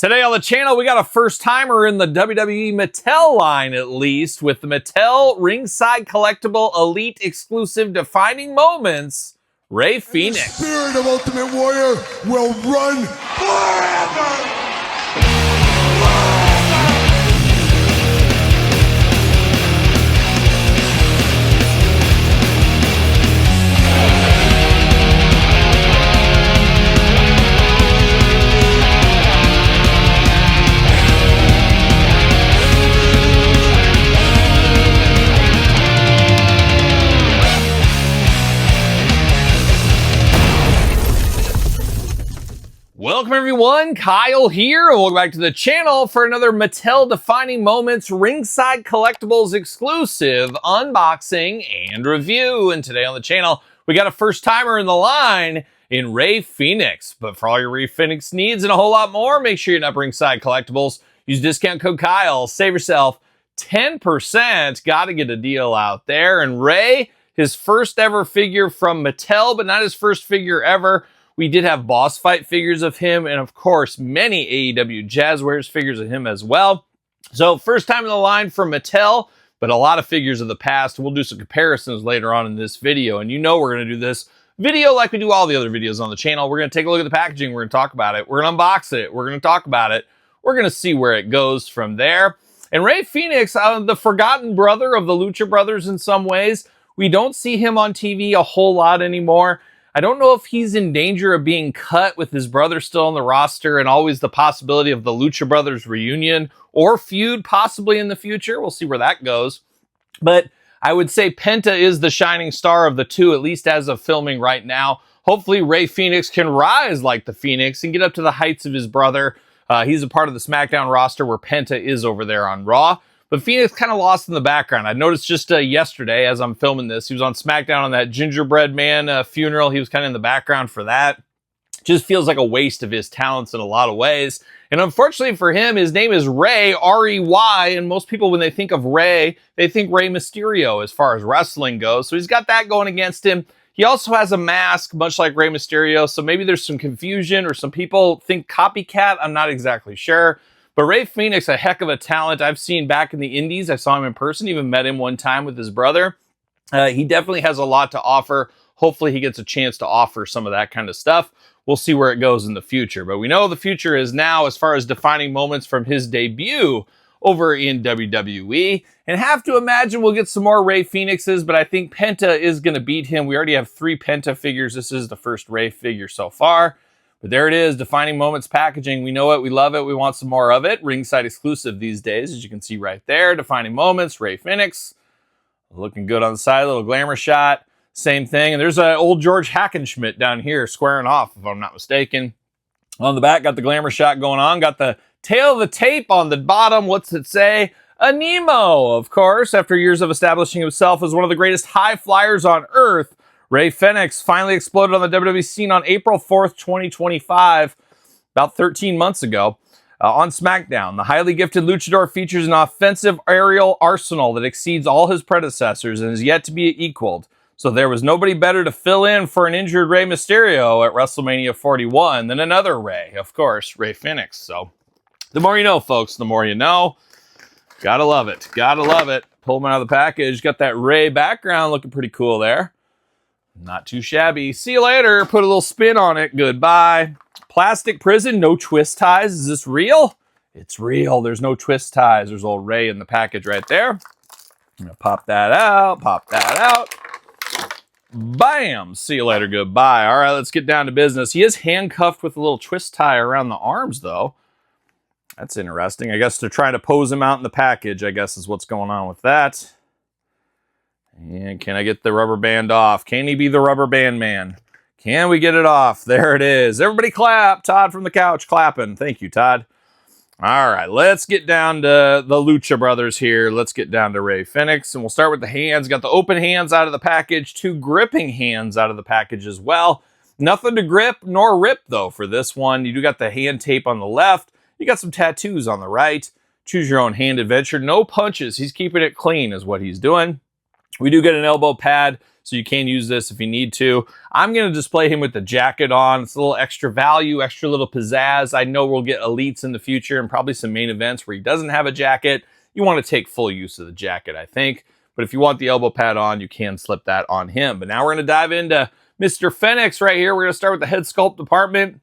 Today on the channel, we got a first-timer in the WWE Mattel line, at least, with the Mattel Ringside Collectible Elite Exclusive Defining Moments, Rey Fenix. The spirit of Ultimate Warrior will run forever! Welcome everyone, Kyle here, and welcome back to the channel for another Mattel Defining Moments Ringside Collectibles exclusive unboxing and review. And today on the channel, we got a first-timer in the line in Rey Fenix. But for all your Rey Fenix needs and a whole lot more, make sure you're up Ringside Collectibles. Use discount code Kyle, save yourself 10%. Gotta get a deal out there. And Rey, his first ever figure from Mattel, but not his first figure ever. We did have boss fight figures of him, and of course, many AEW Jazzwares figures of him as well. So, first time in the line for Mattel, but a lot of figures of the past. We'll do some comparisons later on in this video, and you know we're going to do this video like we do all the other videos on the channel. We're going to take a look at the packaging, we're going to talk about it, we're going to unbox it, we're going to talk about it, we're going to see where it goes from there. And Rey Fenix, the forgotten brother of the Lucha Brothers in some ways. We don't see him on TV a whole lot anymore. I don't know if he's in danger of being cut with his brother still on the roster and always the possibility of the Lucha Brothers reunion or feud possibly in the future. We'll see where that goes. But I would say Penta is the shining star of the two, at least as of filming right now. Hopefully Rey Fenix can rise like the Phoenix and get up to the heights of his brother. He's a part of the SmackDown roster where Penta is over there on Raw. But Phoenix kind of lost in the background. I noticed just yesterday as I'm filming this, he was on SmackDown on that gingerbread man funeral. He was kind of in the background for that. Just feels like a waste of his talents in a lot of ways. And unfortunately for him, his name is Rey, R-E-Y. And most people, when they think of Rey, they think Rey Mysterio as far as wrestling goes. So he's got that going against him. He also has a mask, much like Rey Mysterio. So maybe there's some confusion or some people think copycat. I'm not exactly sure. But Rey Fenix, a heck of a talent I've seen back in the indies. I saw him in person, even met him one time with his brother. He definitely has a lot to offer. Hopefully he gets a chance to offer some of that kind of stuff. We'll see where it goes in the future. But we know the future is now as far as defining moments from his debut over in WWE. And have to imagine we'll get some more Rey Fenixes, but I think Penta is going to beat him. We already have 3 Penta figures. This is the first Rey figure so far. But there it is, Defining Moments packaging. We know it, we love it, we want some more of it. Ringside exclusive these days, as you can see right there. Defining Moments, Rey Fenix. Looking good on the side, a little glamour shot. Same thing, and there's an old George Hackenschmidt down here squaring off, if I'm not mistaken. On the back, got the glamour shot going on. Got the tail of the tape on the bottom. What's it say? A Nemo, of course. After years of establishing himself as one of the greatest high flyers on Earth, Rey Fenix finally exploded on the WWE scene on April 4th, 2025, about 13 months ago, on SmackDown. The highly gifted luchador features an offensive aerial arsenal that exceeds all his predecessors and is yet to be equaled. So there was nobody better to fill in for an injured Rey Mysterio at WrestleMania 41 than another Rey, of course, Rey Fenix. So the more you know, folks, the more you know. Gotta love it. Gotta love it. Pull him out of the package. Got that Rey background looking pretty cool there. Not too shabby. See you later. Put a little spin on it. Goodbye. Plastic prison, no twist ties. Is this real? It's real. There's no twist ties. There's old Rey in the package right there. I'm going to pop that out. Pop that out. Bam. See you later. Goodbye. All right, let's get down to business. He is handcuffed with a little twist tie around the arms, though. That's interesting. I guess they're trying to pose him out in the package, I guess is what's going on with that. And can I get the rubber band off? Can he be the rubber band man? Can we get it off? There it is. Everybody clap. Todd from the couch clapping. Thank you, Todd. All right, let's get down to the Lucha Brothers here. Let's get down to Rey Fenix, and we'll start with the hands. Got the open hands out of the package, 2 gripping hands out of the package as well. Nothing to grip nor rip, though, for this one. You do got the hand tape on the left. You got some tattoos on the right. Choose your own hand adventure. No punches. He's keeping it clean is what he's doing. We do get an elbow pad, so you can use this if you need to. I'm going to display him with the jacket on. It's a little extra value, extra little pizzazz. I know we'll get elites in the future and probably some main events where he doesn't have a jacket. You want to take full use of the jacket, I think. But if you want the elbow pad on, you can slip that on him. But now we're going to dive into Mr. Fenix right here. We're going to start with the head sculpt department.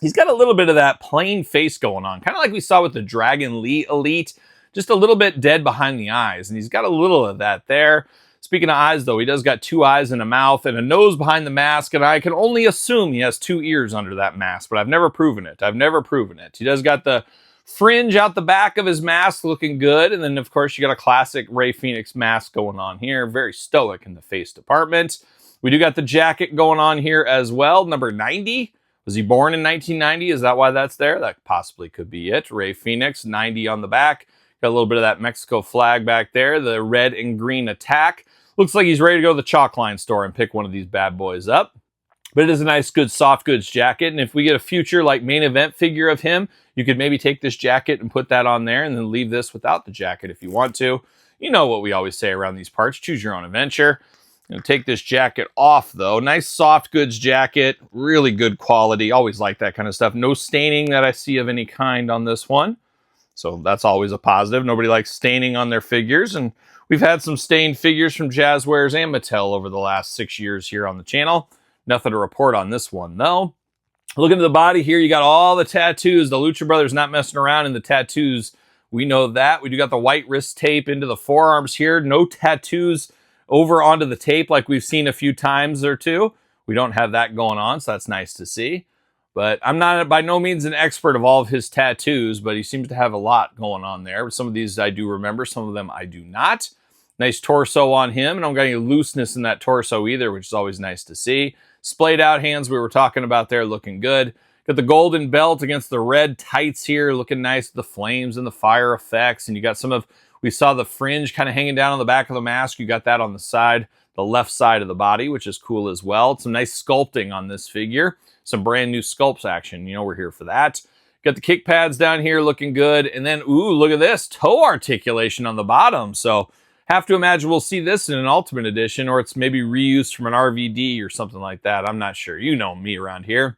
He's got a little bit of that plain face going on, kind of like we saw with the Dragon Lee Elite, just a little bit dead behind the eyes. And he's got a little of that there. Speaking of eyes, though, he does got 2 eyes and a mouth and a nose behind the mask, and I can only assume he has 2 ears under that mask, but I've never proven it. He does got the fringe out the back of his mask looking good, and then, of course, you got a classic Rey Fenix mask going on here. Very stoic in the face department. We do got the jacket going on here as well, number 90. Was he born in 1990? Is that why that's there? That possibly could be it. Rey Fenix, 90 on the back. Got a little bit of that Mexico flag back there, the red and green attack. Looks like he's ready to go to the chalk line store and pick one of these bad boys up. But it is a nice, good, soft goods jacket. And if we get a future, like, main event figure of him, you could maybe take this jacket and put that on there and then leave this without the jacket if you want to. You know what we always say around these parts. Choose your own adventure. I'm going to take this jacket off, though. Nice, soft goods jacket. Really good quality. Always like that kind of stuff. No staining that I see of any kind on this one. So that's always a positive. Nobody likes staining on their figures, and we've had some stained figures from Jazzwares and Mattel over the last 6 years here on the channel. Nothing to report on this one, though. Looking at the body here, you got all the tattoos. The Lucha Brothers not messing around in the tattoos. We know that. We do got the white wrist tape into the forearms here. No tattoos over onto the tape like we've seen a few times or two. We don't have that going on, so that's nice to see. But I'm not by no means an expert of all of his tattoos, but he seems to have a lot going on there. Some of these I do remember, some of them I do not. Nice torso on him, and I don't got any looseness in that torso either, which is always nice to see. Splayed out hands we were talking about there, looking good. Got the golden belt against the red tights here, looking nice with the flames and the fire effects. And you got some of, we saw the fringe kind of hanging down on the back of the mask. You got that on the side, the left side of the body, which is cool as well. Some nice sculpting on this figure. Some brand new sculpts action. You know, we're here for that. Got the kick pads down here looking good. And then, ooh, look at this. Toe articulation on the bottom. So have to imagine we'll see this in an Ultimate Edition, or it's maybe reused from an RVD or something like that. I'm not sure. You know me around here.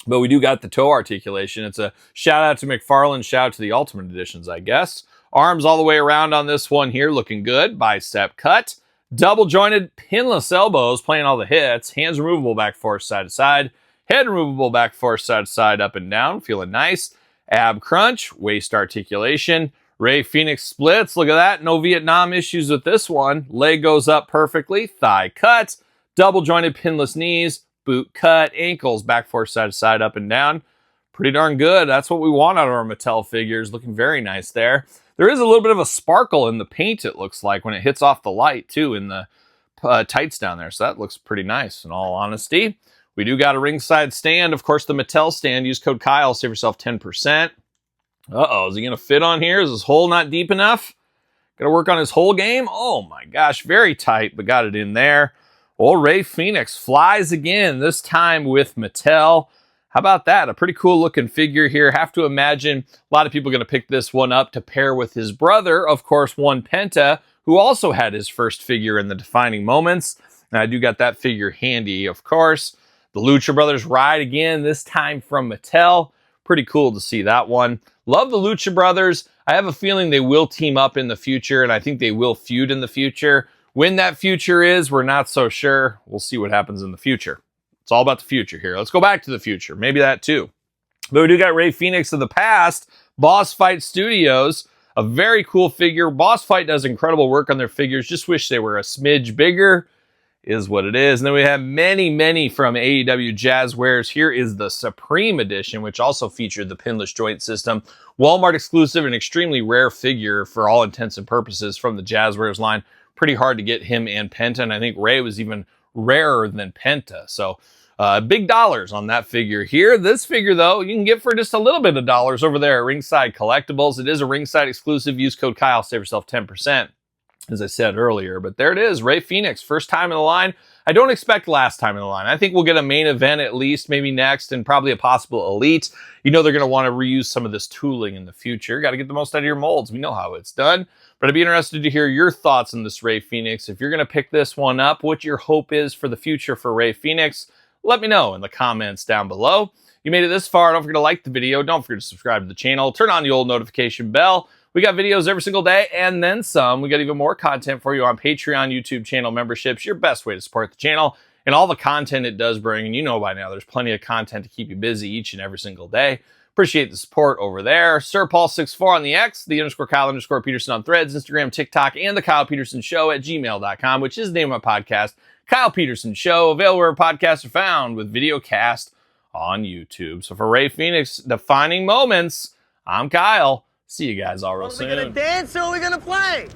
But we do got the toe articulation. It's a shout out to McFarlane, shout out to the Ultimate Editions, I guess. Arms all the way around on this one here, looking good. Bicep cut. Double jointed pinless elbows, playing all the hits. Hands removable back forth side to side. Head removable back forth side to side, up and down, feeling nice. Ab crunch, waist articulation. Rey Fenix splits, look at that. No Vietnam issues with this one. Leg goes up perfectly. Thigh cut. Double jointed pinless knees. Boot cut. Ankles back forth side to side, up and down. Pretty darn good. That's what we want out of our Mattel figures. Looking very nice there. There is a little bit of a sparkle in the paint, it looks like, when it hits off the light, too, in the tights down there. So that looks pretty nice, in all honesty. We do got a ringside stand. Of course, the Mattel stand. Use code Kyle, save yourself 10%. Uh-oh, is he going to fit on here? Is his hole not deep enough? Got to work on his hole game? Oh, my gosh, very tight, but got it in there. Old Rey Fenix flies again, this time with Mattel. How about that? A pretty cool looking figure here. Have to imagine a lot of people are going to pick this one up to pair with his brother, of course, one Penta, who also had his first figure in the defining moments. And I do got that figure handy, of course. The Lucha Brothers ride again, this time from Mattel. Pretty cool to see that one. Love the Lucha Brothers. I have a feeling they will team up in the future, and I think they will feud in the future. When that future is, we're not so sure. We'll see what happens in the future. It's all about the future here. Let's go back to the future. Maybe that too. But we do got Rey Fenix of the past. Boss Fight Studios. A very cool figure. Boss Fight does incredible work on their figures. Just wish they were a smidge bigger. Is what it is. And then we have many from AEW Jazzwares. Here is the Supreme Edition, which also featured the pinless joint system. Walmart exclusive and extremely rare figure for all intents and purposes from the Jazzwares line. Pretty hard to get him and Penta, and I think Rey was even rarer than Penta. So big dollars on that figure here. This figure, though, you can get for just a little bit of dollars over there at Ringside Collectibles. It is a Ringside exclusive. Use code Kyle, save yourself 10%. as I said earlier. But there it is, Rey Fenix, first time in the line. I don't expect last time in the line. I think we'll get a main event at least, maybe next, and probably a possible elite. You know they're going to want to reuse some of this tooling in the future. Got to get the most out of your molds. We know how it's done. But I'd be interested to hear your thoughts on this Rey Fenix. If you're going to pick this one up, what your hope is for the future for Rey Fenix, let me know in the comments down below. You made it this far, don't forget to like the video. Don't forget to subscribe to the channel. Turn on the old notification bell. We got videos every single day and then some. We got even more content for you on Patreon, YouTube channel memberships, your best way to support the channel and all the content it does bring. And you know by now, there's plenty of content to keep you busy each and every single day. Appreciate the support over there. SirPaul64 on the X, _Kyle_Peterson on Threads, Instagram, TikTok, and TheKylePetersonShow at gmail.com, which is the name of my podcast, Kyle Peterson Show, available where podcasts are found with video cast on YouTube. So for Rey Fenix defining moments, I'm Kyle. See you guys all real soon. Are we gonna dance or are we gonna play?